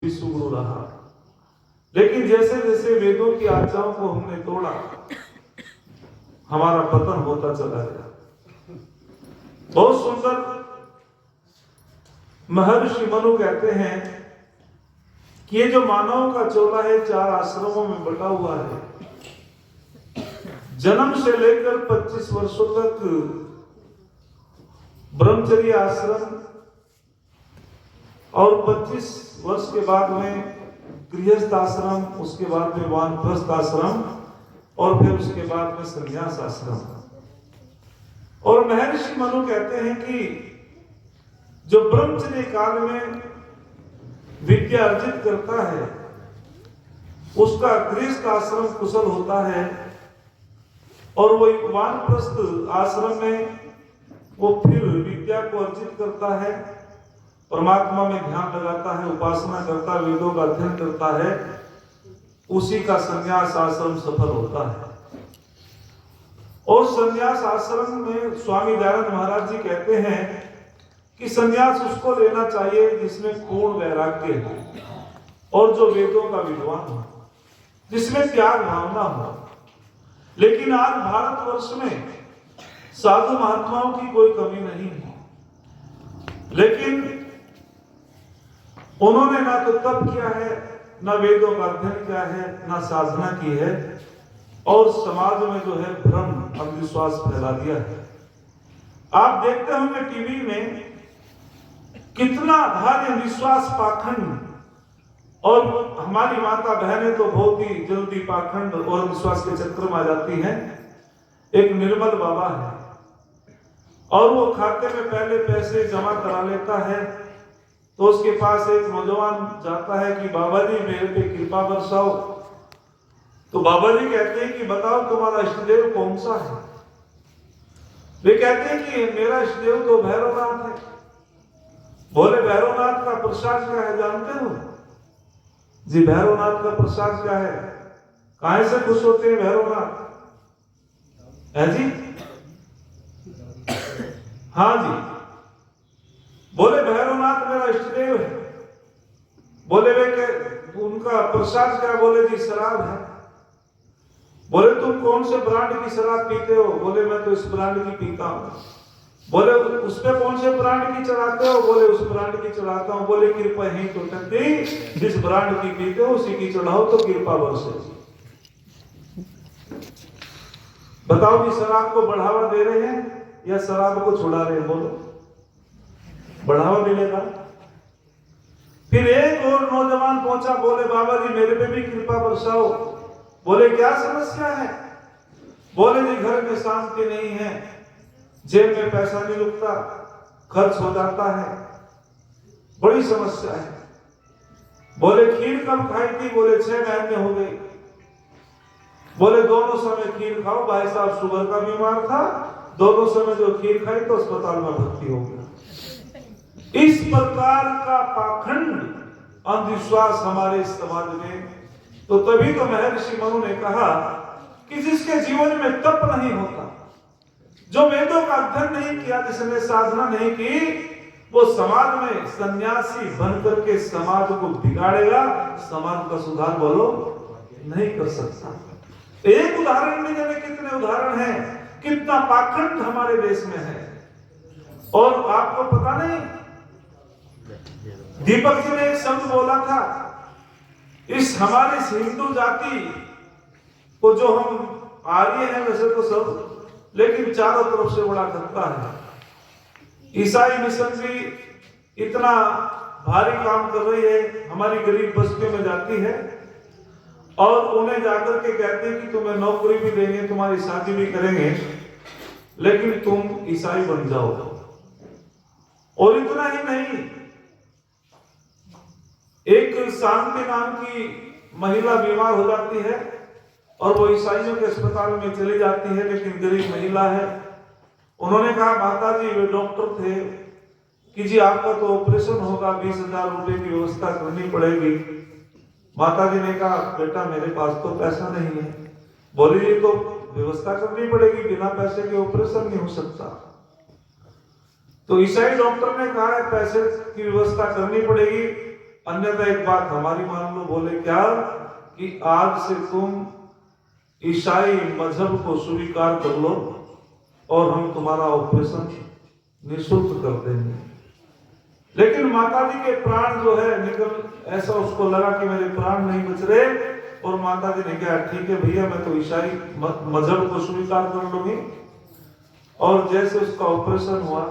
सुगुरु रहा। लेकिन जैसे जैसे वेदों की आज्ञाओं को हमने तोड़ा, हमारा पतन होता चला गया। बहुत सुंदर महर्षि मनु कहते हैं कि ये जो मानव का चोला है 4 आश्रमों में बटा हुआ है। जन्म से लेकर 25 वर्षों तक ब्रह्मचर्य आश्रम और 25 वर्ष के बाद में गृहस्थ आश्रम, उसके बाद में वानप्रस्थ आश्रम और फिर उसके बाद में संन्यास आश्रम। और महर्षि मनु कहते हैं कि जो ब्रह्मचर्य काल में विद्या अर्जित करता है उसका गृहस्थ आश्रम कुशल होता है, और वो वानप्रस्थ आश्रम में वो फिर विद्या को अर्जित करता है, परमात्मा में ध्यान लगाता है, उपासना करता है, वेदों का अध्ययन करता है, उसी का संन्यास आश्रम सफल होता है। और संन्यास आश्रम में स्वामी दयानंद महाराज जी कहते हैं कि संन्यास उसको लेना चाहिए जिसमें पूर्ण वैराग्य हो और जो वेदों का विद्वान हो, जिसमें त्याग भावना हो। लेकिन आज भारतवर्ष में साधु महात्माओं की कोई कमी नहीं है, लेकिन उन्होंने ना तो तप किया है, ना वेदों का अध्ययन किया है, ना साधना की है, और समाज में जो है भ्रम अंधविश्वास फैला दिया है। आप देखते होंगे टीवी में कितना भारी विश्वास पाखंड, और हमारी माता बहनें तो बहुत ही जल्दी पाखंड और विश्वास के चक्कर में आ जाती हैं। एक निर्मल बाबा है और वो खाते में पहले पैसे जमा करा लेता है, तो उसके पास एक नौजवान जाता है कि बाबा जी मेरे पे कृपा बरसाओ। तो बाबा जी कहते हैं कि बताओ तुम्हारा इष्टदेव कौन सा है। वे कहते हैं कि मेरा इष्टदेव तो भैरवनाथ है। बोले भैरवनाथ का प्रसाद क्या है जानते हो? जी भैरवनाथ का प्रसाद क्या है? काहे से खुश होते हैं भैरवनाथ? है जी? हाँ जी। बोले भैरवनाथ मेरा इष्टदेव है। बोले वे के उनका प्रसाद क्या? बोले जी शराब है। बोले तुम कौन से ब्रांड की शराब पीते हो? बोले मैं तो इस ब्रांड की पीता हूँ। बोले उस पे कौन से ब्रांड की चढ़ाते हो? बोले उस ब्रांड की चढ़ाता हूँ। बोले कृपा ही तो टकती, जिस ब्रांड की पीते हो उसी की चढ़ाओ तो कृपा बरसे। बताओ जी शराब को बढ़ावा दे रहे हैं या शराब को छुड़ा रहे हैं? बोलो बढ़ावा मिलेगा। फिर एक और नौजवान पहुंचा, बोले बाबा जी मेरे पे भी कृपा बरसाओ। बोले क्या समस्या है? बोले जी घर में शांति नहीं है, जेब में पैसा नहीं रुकता, खर्च हो जाता है, बड़ी समस्या है। बोले खीर कब खाई थी? बोले 6 महीने हो गई। बोले दोनों समय खीर खाओ। भाई साहब शुगर का बीमार था, दोनों समय जो खीर खाई तो अस्पताल में भर्ती हो गया। इस प्रकार का पाखंड अंधविश्वास हमारे समाज में, तो तभी तो महर्षि मनु ने कहा कि जिसके जीवन में तप नहीं होता, जो वेदों का अध्ययन नहीं किया, जिसने साधना नहीं की, वो समाज में सन्यासी बनकर के समाज को बिगाड़ेगा, समाज का सुधार बोलो नहीं कर सकता। एक उदाहरण नहीं जाने कितने उदाहरण हैं, कितना पाखंड हमारे देश में है। और आपको पता नहीं, दीपक जी ने एक शब्द बोला था, इस हमारी हिंदू जाति को, जो हम आर्य हैं वैसे तो सब, लेकिन चारों तरफ से बड़ा खतरा है। ईसाई मिशन भी इतना भारी काम कर रही है, हमारी गरीब बस्तियों में जाती है और उन्हें जाकर के कहते हैं कि तुम्हें नौकरी भी देंगे, तुम्हारी शादी भी करेंगे, लेकिन तुम ईसाई बन जाओ। और इतना ही नहीं, एक शांति नाम की महिला बीमार हो जाती है और वो ईसाइयों के अस्पताल में चली जाती है, लेकिन गरीब महिला है। उन्होंने कहा माता जी, वे डॉक्टर थे कि जी आपका तो ऑपरेशन होगा, 20,000 रुपए की व्यवस्था करनी पड़ेगी। माता जी ने कहा बेटा मेरे पास तो पैसा नहीं है। बोली जी तो व्यवस्था करनी पड़ेगी, बिना पैसे के ऑपरेशन नहीं हो सकता। तो ईसाई डॉक्टर ने कहा पैसे की व्यवस्था करनी पड़ेगी, अन्यथा एक बात हमारी मान लो, बोले क्या कि आज से तुम ईसाई मजहब को स्वीकार कर लो और हम तुम्हारा ऑपरेशन निःशुल्क कर देंगे। लेकिन माता जी के प्राण जो है निकल, ऐसा उसको लगा कि मेरे प्राण नहीं बच रहे, और माता जी ने कहा ठीक है भैया, मैं तो ईसाई मजहब को स्वीकार कर लूंगी। और जैसे उसका ऑपरेशन हुआ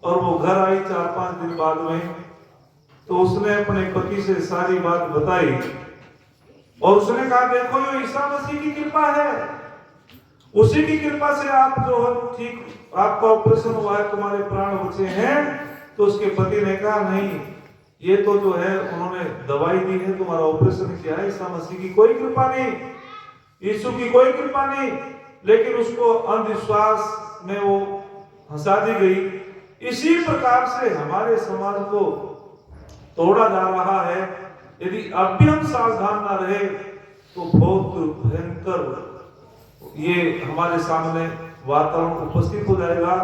और वो घर आई 4-5 दिन बाद में, तो उसने अपने पति से सारी बात बताई और उसने कहा देखो ये ईसा मसीह की कृपा है, उसी की कृपा से आप जो ठीक, आपका ऑपरेशन हुआ है, तुम्हारे प्राण बचे हैं। तो उसके पति ने कहा नहीं, ये तो जो है उन्होंने दवाई दी है, तुम्हारा ऑपरेशन किया है, ईसा मसीह की कोई कृपा नहीं, यीशु की कोई कृपा नहीं। लेकिन उसको अंधविश्वास में वो हंसा दी गई। इसी प्रकार से हमारे समाज को तोड़ा जा रहा है। यदि अब भी हम सावधान ना रहे तो बहुत भयंकर ये हमारे सामने वातावरण उपस्थित हो जाएगा।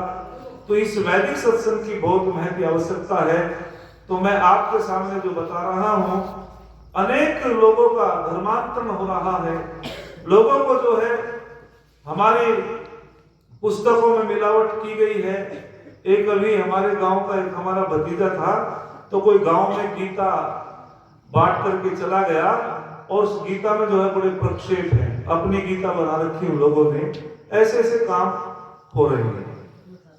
तो इस वैदिक सत्संग की बहुत महती आवश्यकता है। तो मैं आपके सामने जो बता रहा हूं, अनेक लोगों का धर्मांतरण हो रहा है। लोगों को जो है हमारी पुस्तकों में मिलावट की गई है। एक अभी हमारे गांव का एक हमारा भतीजा था, तो कोई गांव में गीता बांट करके चला गया और उस गीता में जो है बड़े प्रक्षेप हैं, अपनी गीता बना रखी उन लोगों ने। ऐसे ऐसे काम हो रहे हैं।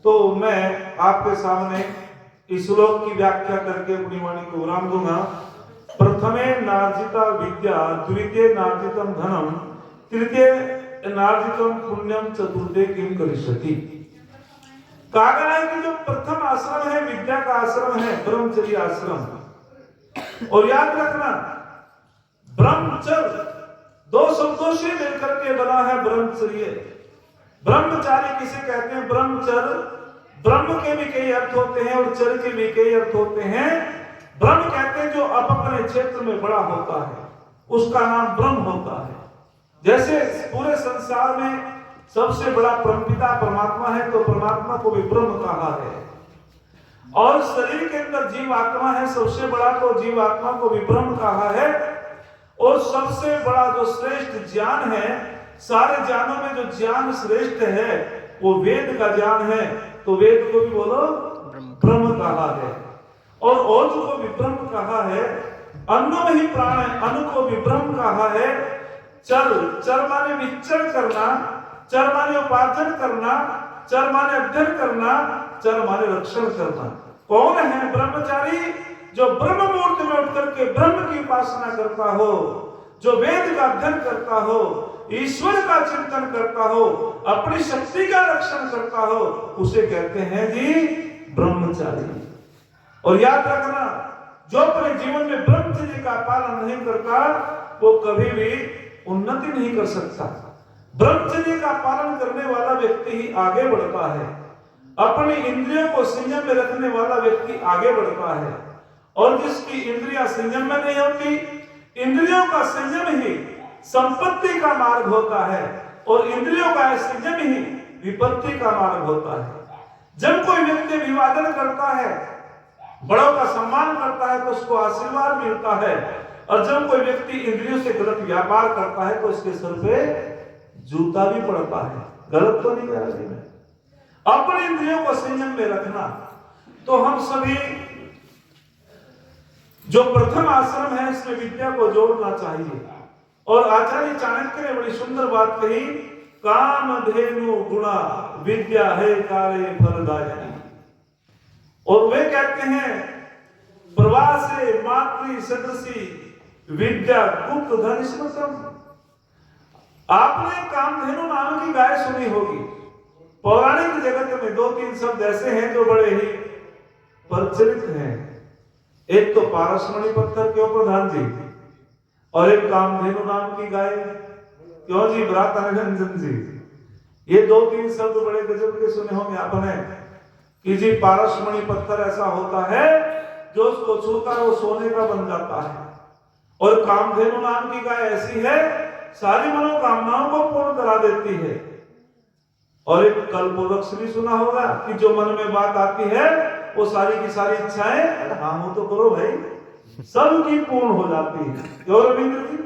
तो मैं आपके सामने इस श्लोक की व्याख्या करके अपनी वाणी को विराम दूंगा। प्रथमे नार्जिता विद्या, द्वितीय नार्जितम धनम, तृतीय नार्जितम पुण्यम, चतुर्थे किम करिष्यति। कहा गया है कि जो प्रथम आश्रम है विद्या का आश्रम है, ब्रह्मचर्य आश्रम। और याद रखना, ब्रह्मचर्य दो शब्दों से मिलकर के बना है ब्रह्मचर्य। ब्रह्मचारी किसे कहते हैं? ब्रह्मचर्य, ब्रह्म के भी कई अर्थ होते हैं और चर के भी कई अर्थ होते हैं। ब्रह्म कहते हैं जो अपने क्षेत्र में बड़ा होता है, उसका नाम ब्रह्म होता है। जैसे पूरे संसार में सबसे बड़ा परमपिता परमात्मा है, तो परमात्मा को भी ब्रह्म कहा है। और शरीर के अंदर जीव आत्मा है सबसे बड़ा, तो जीव आत्मा को भी ब्रह्म कहा है। और सबसे बड़ा जो श्रेष्ठ ज्ञान है, सारे ज्ञानों में जो ज्ञान श्रेष्ठ है वो वेद का ज्ञान है, तो वेद को भी बोलो ब्रह्म कहा है। और ओज को भी ब्रह्म कहा है। अन्न में ही प्राण है, अन्न को भी ब्रह्म कहा है। चर, चर माने विचरण करना, चर माने उपार्जन करना, चर माने अध्ययन करना, चर माने रक्षण करना। कौन है ब्रह्मचारी? जो ब्रह्म मुहूर्त में उठ करके ब्रह्म की उपासना करता हो, जो वेद का अध्ययन करता हो, ईश्वर का चिंतन करता हो, अपनी शक्ति का रक्षण करता हो, उसे कहते हैं जी ब्रह्मचारी। और याद रखना, जो अपने जीवन में ब्रह्मचर्य का पालन नहीं करता वो कभी भी उन्नति नहीं कर सकता। ब्रह्मचर्य का पालन करने वाला व्यक्ति ही आगे बढ़ता है। अपनी इंद्रियों को संयम में रखने वाला व्यक्ति आगे बढ़ता है। और जिसकी इंद्रियां संयम में नहीं होती, इंद्रियों का संयम ही संपत्ति का मार्ग होता है और इंद्रियों का संयम ही विपत्ति का मार्ग होता है। जब कोई व्यक्ति अभिवादन करता है, बड़ों का सम्मान करता है, तो उसको आशीर्वाद मिलता है। और जब कोई व्यक्ति इंद्रियों से गलत व्यापार करता है तो उसके सर पे जूता भी पड़ता है। गलत तो नहीं कह रही मैं। अपने इंद्रियों को संयम में रखना। तो हम सभी जो प्रथम आश्रम है इसमें विद्या को जोड़ना चाहिए। और आचार्य चाणक्य ने बड़ी सुंदर बात कही, कामधेनु गुणा विद्या है कार्य फलदायिनी। और वे कहते हैं प्रवासे मातृ सदृशी विद्या गुप्त धन स्मृतम। आपने कामधेनु नाम की गाय सुनी होगी। पौराणिक जगत में 2-3 शब्द ऐसे हैं जो बड़े ही प्रचलित हैं। एक तो पारसमणि पत्थर क्यों प्रधान जी, और एक कामधेनु नाम की गाय क्यों जी भ्रातानंदन जी। ये 2-3 शब्द बड़े गजब के सुने होंगे आपने कि जी पारसमणि पत्थर ऐसा होता है जो उसको छूता है वो सोने का बन जाता है। और कामधेनु नाम की गाय ऐसी है सारी मनोकामनाओं को पूर्ण करा देती है। और एक कल्पवृक्ष भी सुना होगा कि जो मन में बात आती है वो सारी की सारी इच्छाएं हाँ हो तो करो भाई, सबकी पूर्ण हो जाती है। क्यों रविंद्र जी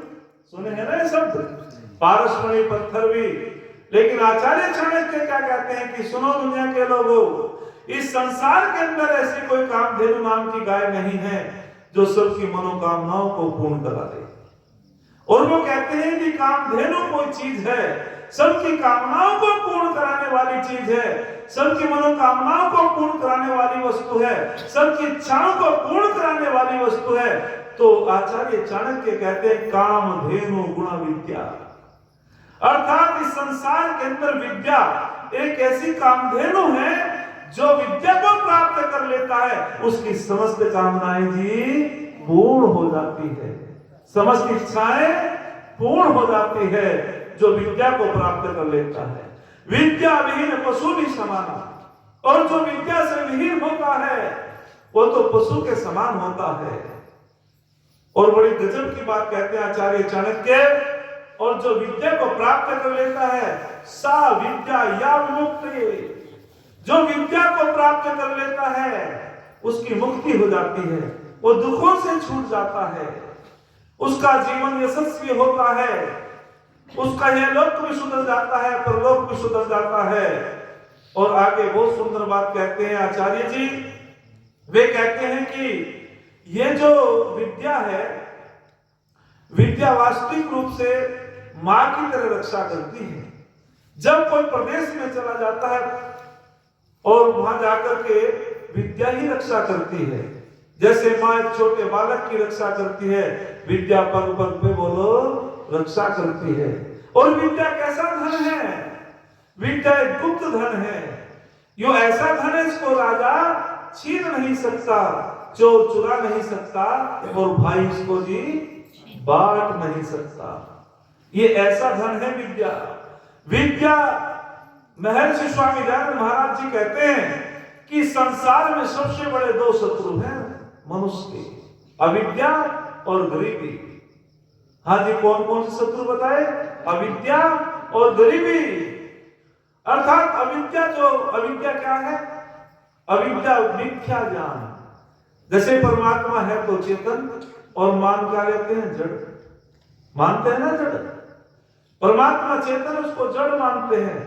सुने हैं ना ये शब्द, पारसमणि पत्थर भी। लेकिन आचार्य चाणक्य क्या कहते हैं कि सुनो दुनिया के लोगों, इस संसार के अंदर ऐसी कोई कामधेनु नाम की गाय नहीं है जो सबकी मनोकामनाओं को पूर्ण करा दे। और वो कहते हैं कि कामधेनु कोई चीज है, सबकी कामनाओं को पूर्ण कराने वाली चीज है, सबकी मनोकामनाओं को पूर्ण कराने वाली वस्तु है, सबकी इच्छाओं को पूर्ण कराने वाली वस्तु है। तो आचार्य चाणक्य कहते हैं कामधेनु गुण विद्या, अर्थात इस संसार के अंदर विद्या एक ऐसी कामधेनु है जो विद्या को प्राप्त कर लेता है, उसकी समस्त कामनाएं जी पूर्ण हो जाती है, समस्त इच्छाएं पूर्ण हो जाती है जो विद्या को प्राप्त कर लेता है। विद्या विहीन पशु भी समाना, और जो विद्या से विहीन होता है वो तो पशु के समान होता है। और बड़ी गजब की बात कहते हैं आचार्य चाणक्य, और जो विद्या को प्राप्त कर लेता है सा विद्या या विमुक्ति, जो विद्या को प्राप्त कर लेता है उसकी मुक्ति हो जाती है, वो दुखों से छूट जाता है, उसका जीवन यशस्वी होता है, उसका यह लोक भी सुधर जाता है, परलोक भी सुधर जाता है। और आगे बहुत सुंदर बात कहते हैं आचार्य जी, वे कहते हैं कि ये जो विद्या है, विद्या वास्तविक रूप से मां की तरह रक्षा करती है। जब कोई प्रदेश में चला जाता है और वहां जाकर के विद्या ही रक्षा करती है, जैसे मां एक छोटे बालक की रक्षा करती है, विद्या पग पग पे बोलो रक्षा करती है। और विद्या कैसा धन है? विद्या एक गुप्त धन है, यो ऐसा धन है इसको राजा छीन नहीं सकता, चोर चुरा नहीं सकता, और भाई इसको जी बांट नहीं सकता। ये ऐसा धन है विद्या। विद्या, महर्षि स्वामी दयानंद महाराज जी कहते हैं कि संसार में सबसे बड़े दो शत्रु हैं मनुष्य के, अविद्या और गरीबी। हाँ जी, कौन कौन से शत्रु बताए? अविद्या और गरीबी। अर्थात अविद्या क्या है? अविद्या मिथ्या ज्ञान। जैसे परमात्मा है तो चेतन, और मान क्या लेते हैं? जड़ मानते हैं ना, जड़। परमात्मा चेतन, उसको जड़ मानते हैं,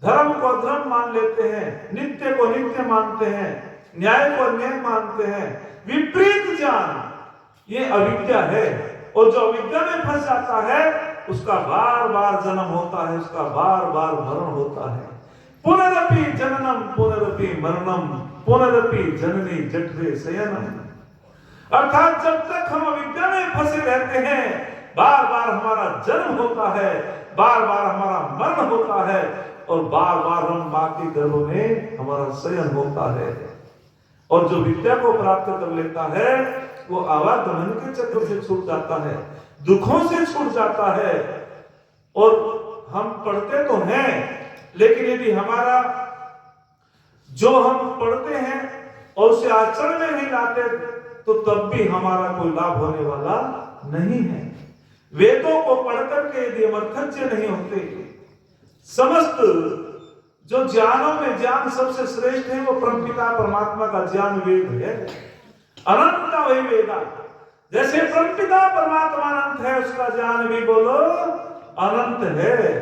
धर्म को अधर्म मान लेते हैं, नित्य को नित्य मानते हैं, न्याय को अन्याय मानते हैं। विपरीत ज्ञान ये अविद्या है, और जो अविद्या में फंस जाता है उसका बार बार जन्म होता है, उसका बार बार मरण होता है। पुनरपि जननम पुनरपि मरणम पुनरपि जननी जठरे शयनम। अर्थात जब तक हम अविद्या में फंसे रहते हैं, बार बार हमारा जन्म होता है, बार बार हमारा मरण होता है, और बार बार हम मां के गर्भ में हमारा शयन होता है। और जो विद्या को प्राप्त कर लेता है वो आवागमन के चक्र से छूट जाता है, दुखों से छूट जाता है। और हम पढ़ते तो हैं, लेकिन यदि हमारा जो हम पढ़ते हैं और उसे आचरण में नहीं लाते तो तब भी हमारा कोई लाभ होने वाला नहीं है। वेदों को पढ़कर के यदि हम अर्थज्ञ नहीं होते, समस्त जो ज्ञानों में ज्ञान सबसे श्रेष्ठ है वो परमपिता परमात्मा का ज्ञान वेद है। अनंत वही वेदा, जैसे परमपिता परमात्मा अनंत है, उसका ज्ञान भी बोलो अनंत है।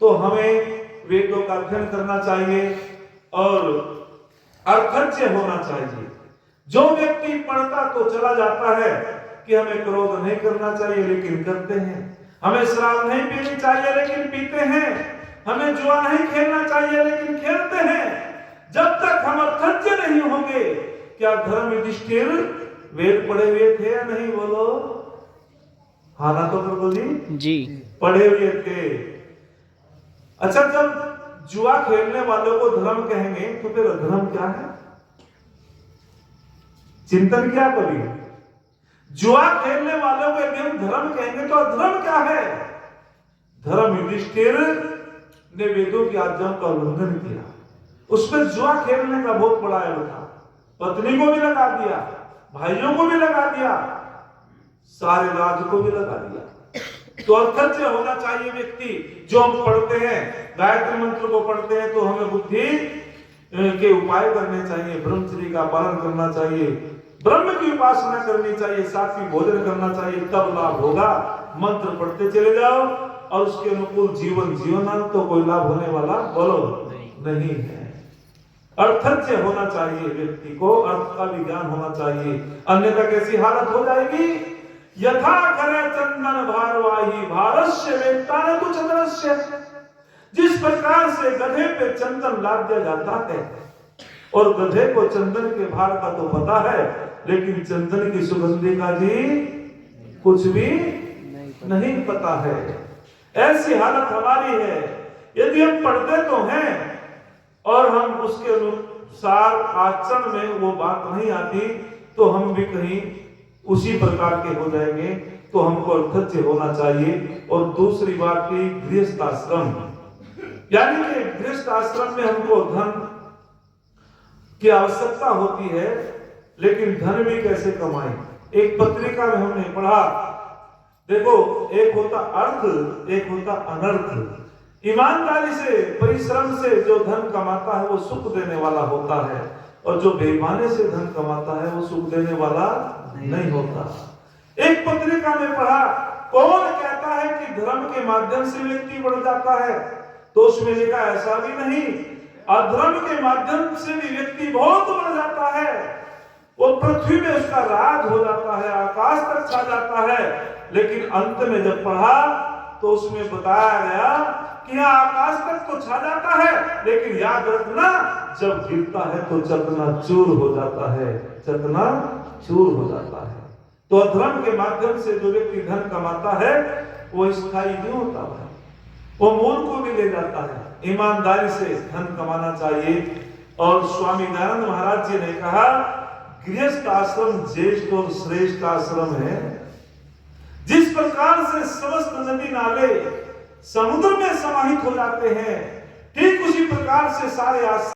तो हमें वेदों का अध्ययन करना चाहिए और अर्थज्ञ होना चाहिए। जो व्यक्ति पढ़ता तो चला जाता है कि हमें क्रोध नहीं करना चाहिए लेकिन करते हैं, हमें शराब नहीं पीनी चाहिए लेकिन पीते हैं, हमें जुआ नहीं खेलना चाहिए लेकिन खेलते हैं। जब तक हम अर्थज्ञ नहीं होंगे, क्या धर्म युधिष्ठिर वेद पढ़े हुए थे या नहीं? बोलो हाँ ना तो कर दो जी, पढ़े हुए थे। अच्छा, जब जुआ खेलने वालों को धर्म कहेंगे तो फिर अधर्म क्या है? चिंतन क्या कभी? जुआ खेलने वालों को यदि हम धर्म कहेंगे तो अधर्म क्या है? धर्म युधिष्ठिर ने वेदों की आज्ञाओं का उल्लंघन किया, उसमें जुआ खेलने का बहुत बड़ा ऐब था। पत्नी को भी लगा दिया, भाइयों को भी लगा दिया, सारे राज्य को भी लगा दिया। तो अर्थज्ञ होना चाहिए व्यक्ति। जो हम पढ़ते हैं, गायत्री मंत्र को पढ़ते हैं तो हमें बुद्धि के उपाय करने चाहिए, ब्रह्मचर्य का पालन करना चाहिए, ब्रह्म की उपासना करनी चाहिए, सात्विक भोजन करना चाहिए, तब लाभ होगा। मंत्र पढ़ते चले जाओ और उसके अनुकूल जीवन जीवना तो कोई लाभ होने वाला बोलो नहीं है। अर्थज्ञ होना चाहिए व्यक्ति को, अर्थ का भी ज्ञान होना चाहिए, अन्यथा कैसी हालत हो जाएगी। यथा करे चंदन भारवाही भारस्य वेत्ता न कुछ चंद्रस्य। जिस प्रकार से गधे पे चंदन लाद दिया जाता है और गधे को चंदन के भार का तो पता है, लेकिन चंदन की सुगंधि का जी कुछ भी नहीं पता है। ऐसी हालत हमारी है। यदि हम पढ़ते तो हैं और हम उसके अनुसार आचरण में वो बात नहीं आती, तो हम भी कहीं उसी प्रकार के हो जाएंगे। तो हमको अर्थज्ञ होना चाहिए। और दूसरी बात की गृहस्थ आश्रम, यानी कि गृहस्थ आश्रम में हमको धन की आवश्यकता होती है, लेकिन धन भी कैसे कमाएं। एक पत्रिका में हमने पढ़ा, देखो एक होता अर्थ, एक होता अनर्थ। ईमानदारी से परिश्रम से जो धन कमाता है वो सुख देने वाला होता है, और जो बेईमानी से धन कमाता है वो सुख देने वाला नहीं होता। एक पत्रिका में पढ़ा, कौन कहता है कि धर्म के माध्यम से व्यक्ति बढ़ जाता है, तो उसमें लिखा ऐसा भी नहीं, अधर्म के माध्यम से भी व्यक्ति बहुत बढ़ जाता है। वो पृथ्वी में उसका राज हो जाता है, आकाश तक छा जाता है। लेकिन अंत में जब पढ़ा तो उसमें बताया गया कि यहाँ आकाश तक तो छा जाता है, लेकिन याद रखना जब गिरता है तो चकनाचूर हो जाता है, चकनाचूर हो जाता है। तो अधर्म के माध्यम से जो व्यक्ति धन कमाता है वो स्थायी नहीं होता है, वो मूल को भी ले जाता है। ईमानदारी से धन कमाना चाहिए। और स्वामी दयानंद महाराज जी ने कहा, गृहस्थ आश्रम ज्येष्ठ और श्रेष्ठ आश्रम है। जिस प्रकार से समस्त नदी नाले समुद्र में समाहित हो जाते हैं, ठीक उसी प्रकार से सारे आश्रम